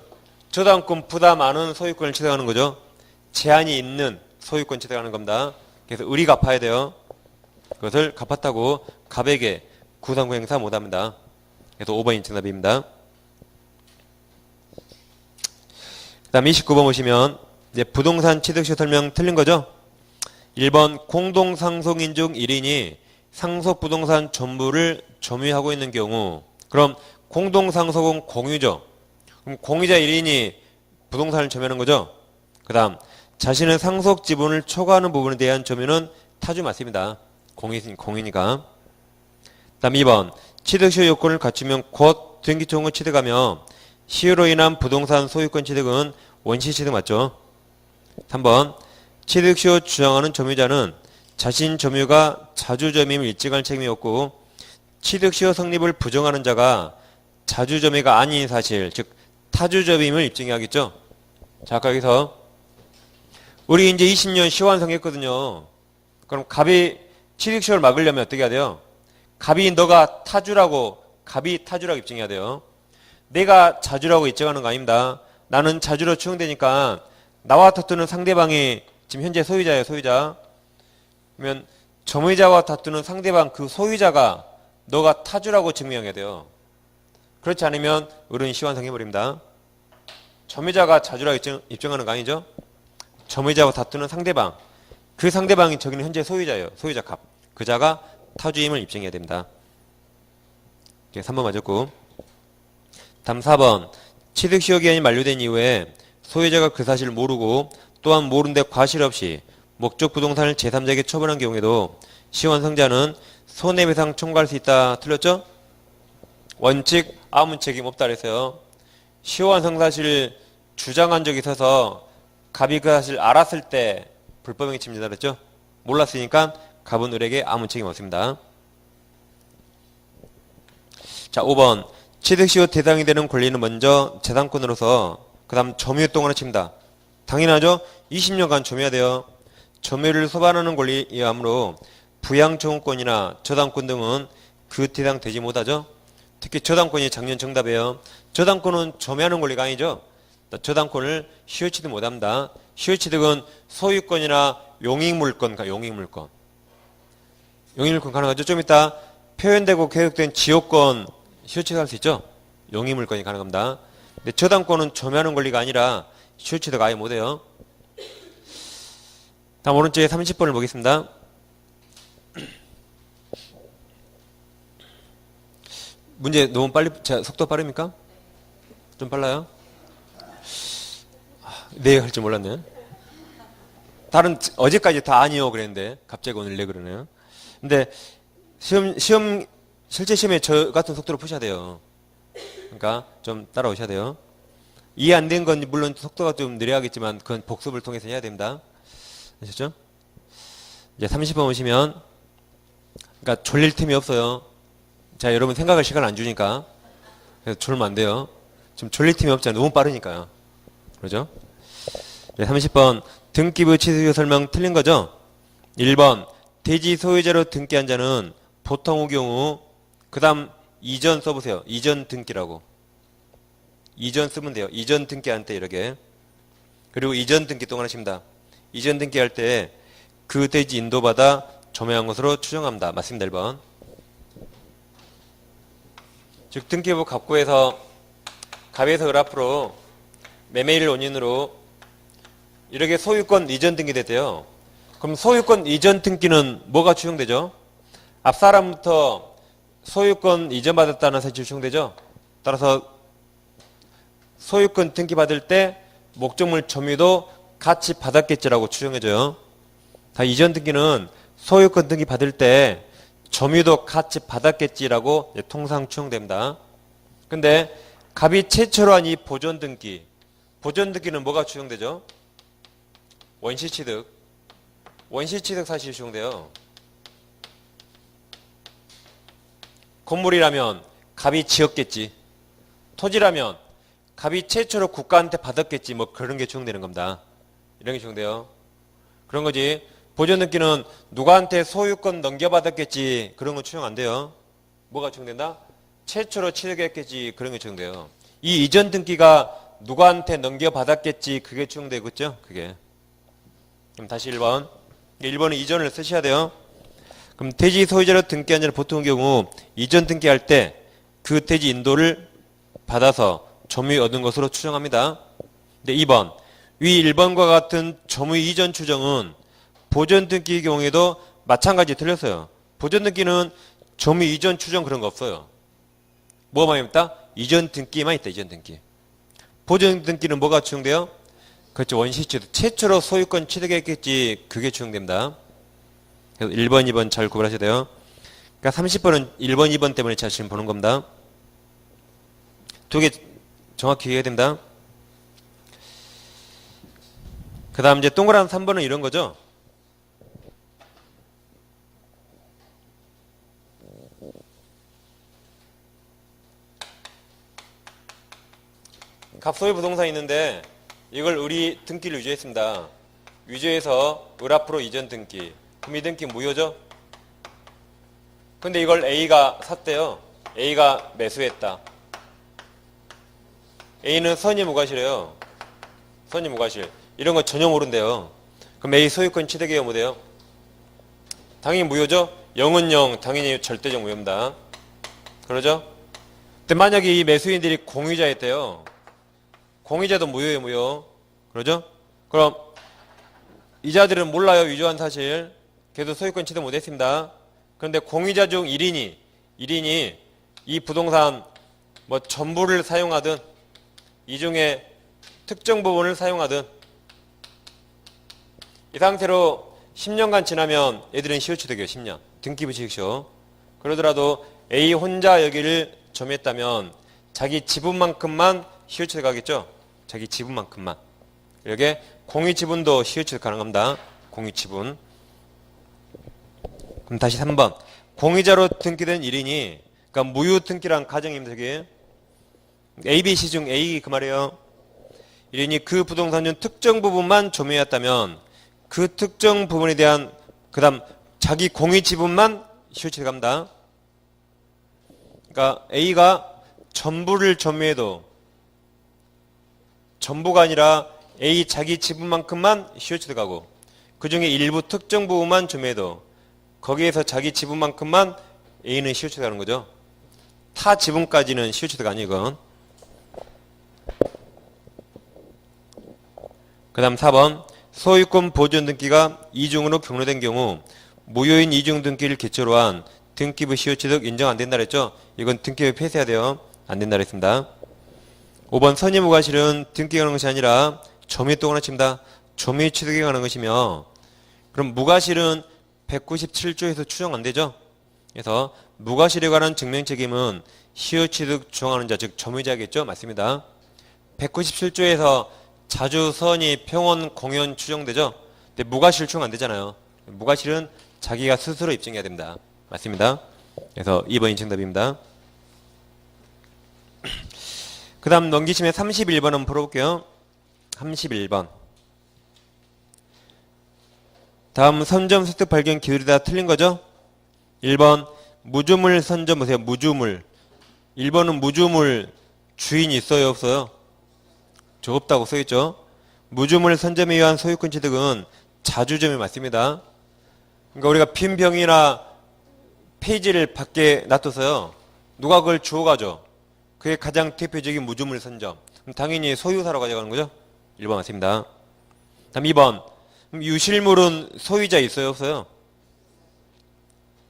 저당권 부담 많은 소유권을 취득하는 거죠. 제한이 있는 소유권 취득하는 겁니다. 그래서 을이 갚아야 돼요. 그것을 갚았다고 갑에게 구상권 행사 못합니다. 그래서 5번이 정답입니다. 그 다음 29번 보시면 이제 부동산 취득시 설명 틀린 거죠. 1번 공동상속인 중 1인이 상속부동산 전부를 점유하고 있는 경우 그럼 공동상속은 공유죠. 그럼 공유자 1인이 부동산을 점유하는 거죠. 그 다음 자신의 상속 지분을 초과하는 부분에 대한 점유는 타주 맞습니다. 공인이니까. 그 다음 2번 취득시효 요건을 갖추면 곧 등기초용을 취득하며 시효로 인한 부동산 소유권 취득은 원시취득 맞죠. 3번 취득시효 주장하는 점유자는 자신 점유가 자주점유임을 입증할 책임이 없고 취득시효 성립을 부정하는 자가 자주점유가 아닌 사실 즉 타주점유임을 입증해야겠죠. 자 아까 여기서 우리 이제 20년 시효 완성했거든요. 그럼 갑이 취득시효를 막으려면 어떻게 해야 돼요? 갑이 너가 타주라고 갑이 타주라고 입증해야 돼요. 내가 자주라고 입증하는 거 아닙니다. 나는 자주로 추정되니까 나와 다투는 상대방이 지금 현재 소유자예요. 소유자. 그러면 점유자와 다투는 상대방 그 소유자가 너가 타주라고 증명해야 돼요. 그렇지 않으면 을은 시완성해버립니다. 점유자가 자주라고 입증하는 거 아니죠? 점유자와 다투는 상대방 그 상대방이 저기는 현재 소유자예요. 소유자 갑. 그 자가 타주임을 입증해야 됩니다. 3번 맞았고 다음 4번 취득시효 기한이 만료된 이후에 소유자가 그 사실을 모르고 또한 모르는데 과실 없이 목적 부동산을 제3자에게 처분한 경우에도 시완성자는 손해배상 청구할 수 있다. 틀렸죠? 원칙 아무 책임 없다 그랬어요. 시효완성 사실을 주장한 적이 있어서 갑이 그 사실을 알았을 때 불법행위 침해다 그랬죠? 몰랐으니까 갑은 을에게 아무 책임 없습니다. 자 5번 취득시효 대상이 되는 권리는 먼저 재산권으로서 그 다음 점유 동안에 칩니다. 당연하죠? 20년간 점유해야 돼요. 점유를 소반하는 권리이므로 부양청구권이나 저당권 등은 그 대상 되지 못하죠. 특히 저당권이 작년 정답이에요. 저당권은 점유하는 권리가 아니죠. 저당권을 시효취득 못합니다. 시효취득은 소유권이나 용익물권 용익물권 가능하죠. 좀 이따 표현되고 계획된 지역권 시효취득할 수 있죠. 용익물권이 가능합니다. 근데 저당권은 점유하는 권리가 아니라 시효취득 아예 못해요. 다음 오른쪽에 30번을 보겠습니다. 문제 너무 빨리 속도 빠릅니까? 좀 빨라요? 네 할 줄 몰랐네. 다른 어제까지 다 아니요 그랬는데 갑자기 오늘 네 그러네요. 근데 실제 시험에 저 같은 속도로 푸셔야 돼요. 그러니까 좀 따라오셔야 돼요. 이해 안 된 건 물론 속도가 좀 느려야겠지만 그건 복습을 통해서 해야 됩니다. 아셨죠? 이제 30번 오시면 그러니까 졸릴 틈이 없어요. 자 여러분 생각할 시간 안 주니까 그래서 졸면 안 돼요. 지금 졸릴 틈이 없잖아요. 너무 빠르니까요. 그러죠? 네, 30번 등기부 취득 설명 틀린 거죠? 1번 대지 소유자로 등기한 자는 보통의 경우 그 다음 이전 써보세요. 이전 등기라고. 이전 쓰면 돼요. 이전 등기할 때 이렇게. 그리고 이전 등기 또 하나 칩니다. 이전 등기할 때 그 대지 인도받아 점유한 것으로 추정합니다. 맞습니다. 1번. 즉 등기부 갑구에서 갑에서 을 앞으로 매매일 원인으로 이렇게 소유권 이전 등기 됐대요. 그럼 소유권 이전 등기는 뭐가 추정되죠? 앞사람부터 소유권 이전받았다는 사실이 추정되죠. 따라서 소유권 등기받을 때 목적물 점유도 같이 받았겠지라고 추정해줘요. 다 이전 등기는 소유권 등기받을 때 점유도 같이 받았겠지라고 통상 추정됩니다. 근데 갑이 최초로 한 이 보존 등기는 뭐가 추정되죠? 원시취득 사실이 추정돼요. 건물이라면 갑이 지었겠지. 토지라면 갑이 최초로 국가한테 받았겠지. 뭐 그런 게 추정되는 겁니다. 이런 게 추정돼요. 그런 거지. 보존 등기는 누구한테 소유권 넘겨받았겠지. 그런 건 추정 안 돼요. 뭐가 추정된다? 최초로 취득했겠지. 그런 게 추정돼요. 이 이전 등기가 누구한테 넘겨받았겠지. 그게 추정되겠죠. 그게. 그럼 다시 1번. 1번은 이전을 쓰셔야 돼요. 그럼 대지 소유자로 등기한 자는 보통의 경우 이전 등기할 때 그 대지 인도를 받아서 점유 얻은 것으로 추정합니다. 근데 2번. 위 1번과 같은 점유 이전 추정은 보존 등기의 경우에도 마찬가지 틀렸어요. 보존 등기는 점유 이전 추정 그런 거 없어요. 뭐만 있다? 이전 등기만 있다. 이전 등기. 보존 등기는 뭐가 추정돼요? 그렇죠. 원시취득. 최초로 소유권 취득했겠지. 그게 추정됩니다. 그래서 1번, 2번 잘 구분하셔야 돼요. 그러니까 30번은 1번, 2번 때문에 제가 지금 보는 겁니다. 두 개 정확히 이해해야 됩니다. 그 다음 이제 동그란 3번은 이런 거죠. 갑소유 부동산이 있는데 이걸 우리 등기를 위조했습니다. 위조해서 을 앞으로 이전 등기. 그럼 이 등기 무효죠? 근데 이걸 A가 샀대요. A가 매수했다. A는 선의 무과실이에요. 선의 무과실. 이런 거 전혀 모른대요. 그럼 A 소유권 취득이에요, 뭐돼요? 당연히 무효죠? 0은 0, 당연히 절대적 무효입니다. 그러죠? 근데 만약에 이 매수인들이 공유자였대요. 공유자도 무효예요, 무효. 그러죠? 그럼 이자들은 몰라요, 위조한 사실. 걔도 소유권 취득 못했습니다. 그런데 공유자 중 1인이 이 부동산 뭐 전부를 사용하든 이 중에 특정 부분을 사용하든 이 상태로 10년간 지나면 애들은 시효취득이에요. 10년. 등기부식시효. 그러더라도 A 혼자 여기를 점유했다면 자기 지분만큼만 시효취득하겠죠. 자기 지분만큼만. 이렇게 공유지분도 시효취득 가능합니다. 공유지분. 그럼 다시 3번. 공유자로 등기된 1인이 그러니까 무효등기란 가정입니다. 저기. A, B, C 중 A 그 말이에요. 1인이 그 부동산 중 특정 부분만 점유했다면 그 특정 부분에 대한 그 다음 자기 공유지분만 시효취득합니다. 그러니까 A가 전부를 점유해도 전부가 아니라 A 자기 지분만큼만 시효취득하고 그 중에 일부 특정 부분만 점유해도 거기에서 자기 지분만큼만 A는 시효취득하는 거죠. 타 지분까지는 시효취득 아니건. 그 다음 4번. 소유권 보존 등기가 이중으로 경로된 경우 무효인 이중 등기를 기초로 한 등기부 시효취득 인정 안 된다 그랬죠. 이건 등기부 폐쇄해야 돼요. 안 된다 그랬습니다. 5번 선의 무과실은 등기가 가는 것이 아니라 점유 또 하나 칩니다. 점유 취득에 관한 것이며 그럼 무과실은 197조에서 추정 안 되죠. 그래서 무과실에 관한 증명 책임은 시효취득 주장하는 자 즉 점유자겠죠. 맞습니다. 197조에서 자주, 선의, 평원, 공연 추정되죠. 근데 무과실 추정 안 되잖아요. 무과실은 자기가 스스로 입증해야 됩니다. 맞습니다. 그래서 2번이 정답입니다. 그 다음 넘기시면 31번 한번 풀어볼게요. 31번. 다음 선점 습득 발견 기술이 다 틀린 거죠? 1번 무주물 선점 보세요. 무주물. 1번은 무주물 주인이 있어요 없어요? 저 없다고 써있죠. 무주물 선점에 의한 소유권 취득은 자주점이 맞습니다. 그러니까 우리가 빈 병이나 페이지를 밖에 놔둬서요. 누가 그걸 주워가죠. 그게 가장 대표적인 무주물 선점. 그럼 당연히 소유사로 가져가는 거죠. 1번 맞습니다. 다음 2번. 유실물은 소유자 있어요 없어요?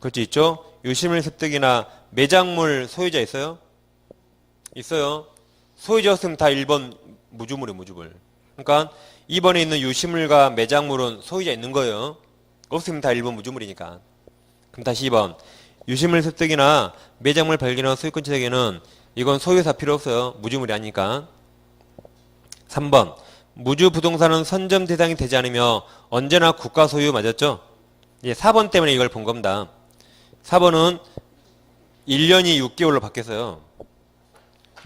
그렇죠 있죠. 유실물 습득이나 매장물 소유자 있어요? 있어요. 소유자 없으면 다 1번 무주물이에요, 무주물. 그러니까 2번에 있는 유실물과 매장물은 소유자 있는 거예요. 없으면 다 1번 무주물이니까. 그럼 다시 2번. 유실물 습득이나 매장물 발견이나 소유권 취득에는 이건 소유사 필요 없어요. 무주물이 아니니까. 3번. 무주 부동산은 선점 대상이 되지 않으며 언제나 국가 소유 맞았죠? 예, 4번 때문에 이걸 본 겁니다. 4번은 1년이 6개월로 바뀌었어요.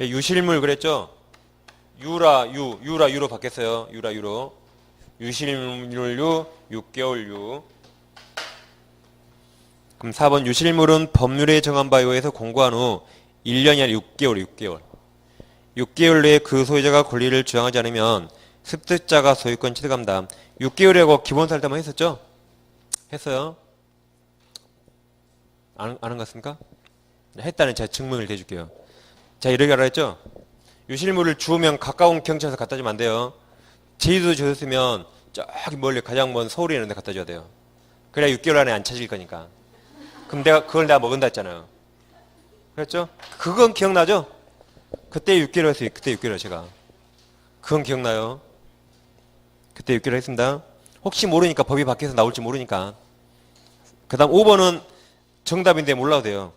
예, 유실물 그랬죠? 유로 바뀌었어요. 유로. 유실물 유, 6개월 유. 그럼 4번 유실물은 법률에 정한 바에 의해서 공고한 후 1년이 아니라 6개월. 6개월 내에 그 소유자가 권리를 주장하지 않으면 습득자가 소유권 취득합니다. 6개월이라고 기본사를 때만 했었죠? 했어요. 아는 것 같습니까? 했다는 제가 증명을 대줄게요. 자, 이렇게 알아 했죠? 유실물을 주우면 가까운 경찰서 갖다 주면 안 돼요. 제주도 주셨으면 저기 멀리 가장 먼 서울에 있는 데 갖다 줘야 돼요. 그래야 6개월 안에 안 찾을 거니까. 그럼 그걸 내가 먹은다 했잖아요. 그랬죠? 그건 기억나죠? 그때 6개월 했어요. 그때 6개월 제가. 그건 기억나요. 그때 6개월 했습니다. 혹시 모르니까 법이 바뀌어서 나올지 모르니까. 그 다음 5번은 정답인데 몰라도 돼요.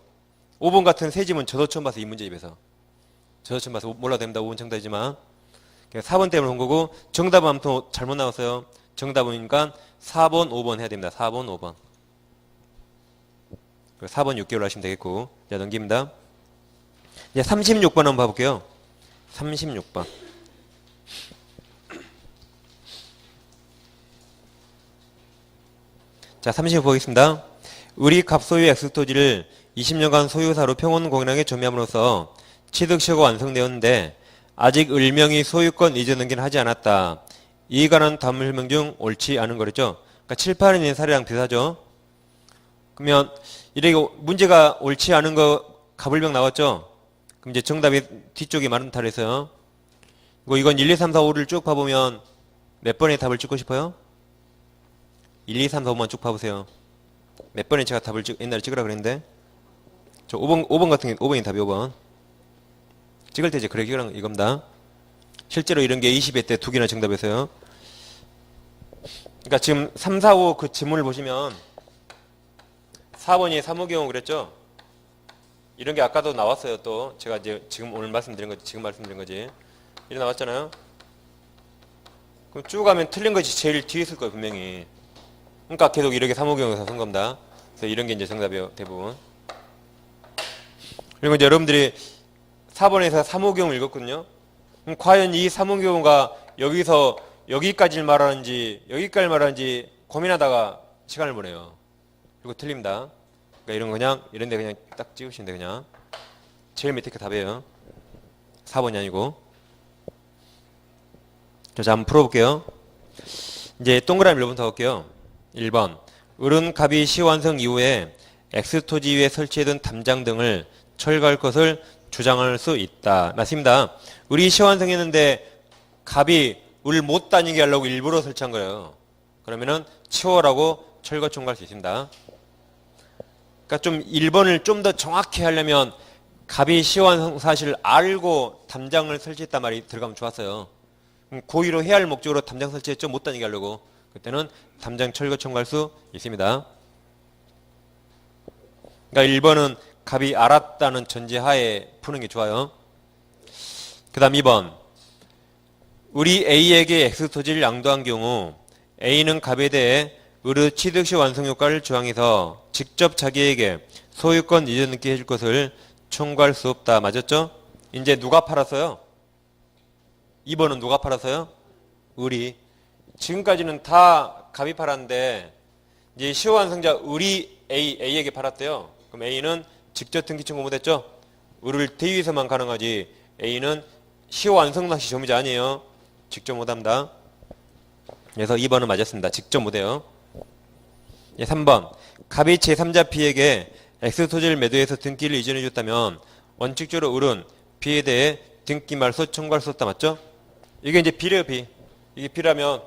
5번 같은 새집은 저도 처음 봐서 이 문제집에서. 저도 처음 봐서 몰라도 됩니다. 5번 정답이지만. 4번 때문에 온 거고 정답은 아무튼 잘못 나왔어요. 정답이니까 4번, 5번 해야 됩니다. 4번, 5번. 4번 6개월 하시면 되겠고. 자, 넘깁니다. 이제 36번 한번 봐볼게요. 36번. 자, 30번 보겠습니다. 을이 갑소유 X토지를 20년간 소유사로 평온공인하게 점유함으로써 취득시효가 완성되었는데 아직 을명이 소유권 이전 등기는 하지 않았다. 이에 관한 다문설명 중 옳지 않은 거랬죠. 그러니까 7, 8에 있는 사례랑 비슷하죠. 그러면 이렇게 문제가 옳지 않은 거 갑을명 나왔죠. 그럼 이제 정답이 뒤쪽이 마른 탈에서요. 이건 1, 2, 3, 4, 5를 쭉 봐보면 몇 번의 답을 찍고 싶어요? 1, 2, 3, 4, 5만 쭉 봐보세요. 몇 번에 제가 답을 옛날에 찍으라 그랬는데 저 5번 같은 게 5번이 답이 5번. 찍을 때 이제 그래 기억하는 이겁니다. 실제로 이런 게 20회 때 2개나 정답이었어요. 그러니까 지금 3, 4, 5 그 지문을 보시면 4번이 사무경우 그랬죠? 이런 게 아까도 나왔어요. 또 제가 이제 지금 오늘 말씀드린 거지. 지금 말씀드린 거지. 이래 나왔잖아요. 그럼 쭉 가면 틀린 것이 제일 뒤에 있을 거예요. 분명히. 그러니까 계속 이렇게 사무경우에서 쓴 겁니다. 그래서 이런 게 이제 정답이에요. 대부분. 그리고 이제 여러분들이 4번에서 사무경우 읽었거든요. 그럼 과연 이 사무경우가 여기서 여기까지를 말하는지 여기까지 말하는지 고민하다가 시간을 보내요. 그리고 틀립니다. 그러니까 이런 거 그냥 이런 데 그냥 딱 찍으시면 돼. 그냥 제일 밑에 게 답이에요. 4번이 아니고. 자, 한번 풀어볼게요. 이제 동그라미 몇 번 더 할게요. 1번. 을은 갑이 시완성 이후에 X토지 위에 설치해둔 담장 등을 철거할 것을 주장할 수 있다. 맞습니다. 을이 시완성했는데 갑이 을 못 다니게 하려고 일부러 설치한 거예요. 그러면은 치워라고 철거 청구할 수 있습니다. 그러니까 좀 1번을 좀 더 정확히 하려면 갑이 시완성 사실을 알고 담장을 설치했단 말이 들어가면 좋았어요. 고의로 해야 할 목적으로 담장 설치했죠. 못 다니게 하려고. 그때는 담장 철거 청구할 수 있습니다. 그러니까 1번은 갑이 알았다는 전제하에 푸는 게 좋아요. 그 다음 2번. 을이 A에게 X토지를 양도한 경우 A는 갑에 대해 을의 취득시 완성 효과를 주장해서 직접 자기에게 소유권 이전 등기 해줄 것을 청구할 수 없다. 맞았죠? 이제 누가 팔았어요? 2번은 누가 팔았어요? 을이. 지금까지는 다 갑이 팔았는데 이제 시효완성자 을이 A에게 팔았대요. 그럼 A는 직접 등기 청구 못했죠? 을을 대위해서만 가능하지 A는 시효완성 당시 소유자 아니에요. 직접 못합니다. 그래서 2번은 맞았습니다. 직접 못해요. 3번. 갑이 제3자 B에게 X토지를 매도해서 등기를 이전해 줬다면 원칙적으로 을은 B에 대해 등기 말소 청구할 수 없다. 맞죠? 이게 이제 B래요. B. 이게 B라면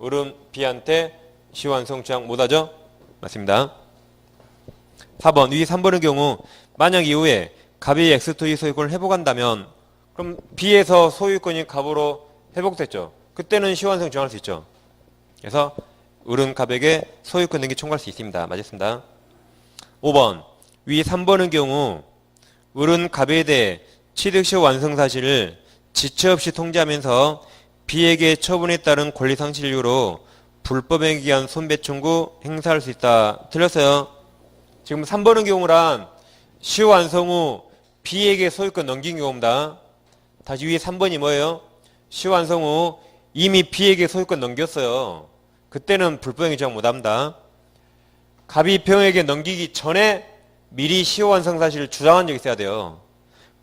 을은 B한테 시효완성 주장 못하죠? 맞습니다. 4번. 위 3번의 경우 만약 이후에 갑이 X2의 소유권을 회복한다면 그럼 B에서 소유권이 갑으로 회복됐죠. 그때는 시효완성 정할 수 있죠. 그래서 을은 갑에게 소유권 등기 청구할 수 있습니다. 맞았습니다. 5번 위 3번의 경우 을은 갑에 대해 취득시효 완성 사실을 지체 없이 통지하면서 B에게 처분에 따른 권리 상실 이유로 불법에 의한 손배 청구 행사할 수 있다. 틀렸어요. 지금 3번의 경우란 시효 완성 후 B에게 소유권 넘긴 경우입니다. 다시 위에 3번이 뭐예요? 시효 완성 후 이미 B에게 소유권 넘겼어요. 그때는 불법행위 정한 못합니다. 갑이 병에게 넘기기 전에 미리 시효 완성 사실을 주장한 적이 있어야 돼요.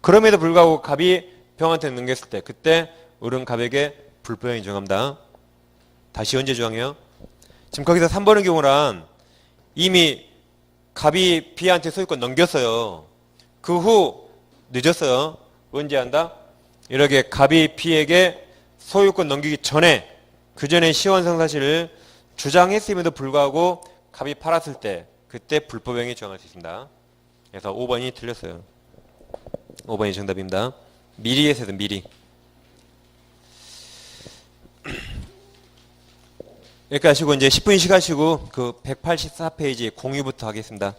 그럼에도 불구하고 갑이 병한테 넘겼을 때 그때 을은 갑에게 불법행위 정합니다. 다시 언제 주장해요? 지금 거기서 3번의 경우란 이미 갑이 B한테 소유권 넘겼어요. 그 후 늦었어요. 언제 한다? 이렇게 갑이 B에게 소유권 넘기기 전에 그 전에 시효완성 사실을 주장했음에도 불구하고 갑이 팔았을 때 그때 불법행위 정할 수 있습니다. 그래서 5번이 틀렸어요. 5번이 정답입니다. 미리 했어요. 미리. 여기까지 하시고 이제 10분 쉬가시고 그 184페이지 공유부터 하겠습니다.